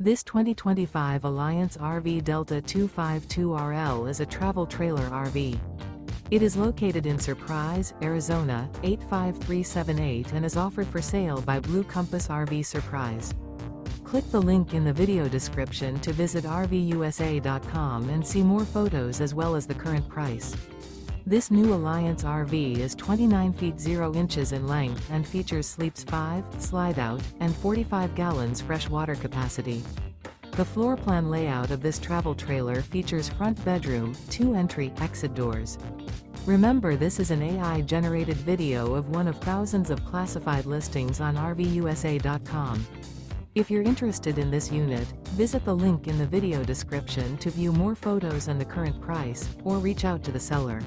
This 2025 Alliance RV Delta 252RL is a travel trailer RV. It is located in Surprise, Arizona, 85378 and is offered for sale by Blue Compass RV Surprise. Click the link in the video description to visit RVUSA.com and see more photos as well as the current price. This new Alliance RV is 29 feet 0 inches in length and features sleeps 5, slide-out, and 45 gallons fresh water capacity. The floor plan layout of this travel trailer features front bedroom, 2 entry/exit doors. Remember, this is an AI-generated video of one of thousands of classified listings on RVUSA.com. If you're interested in this unit, visit the link in the video description to view more photos and the current price, or reach out to the seller.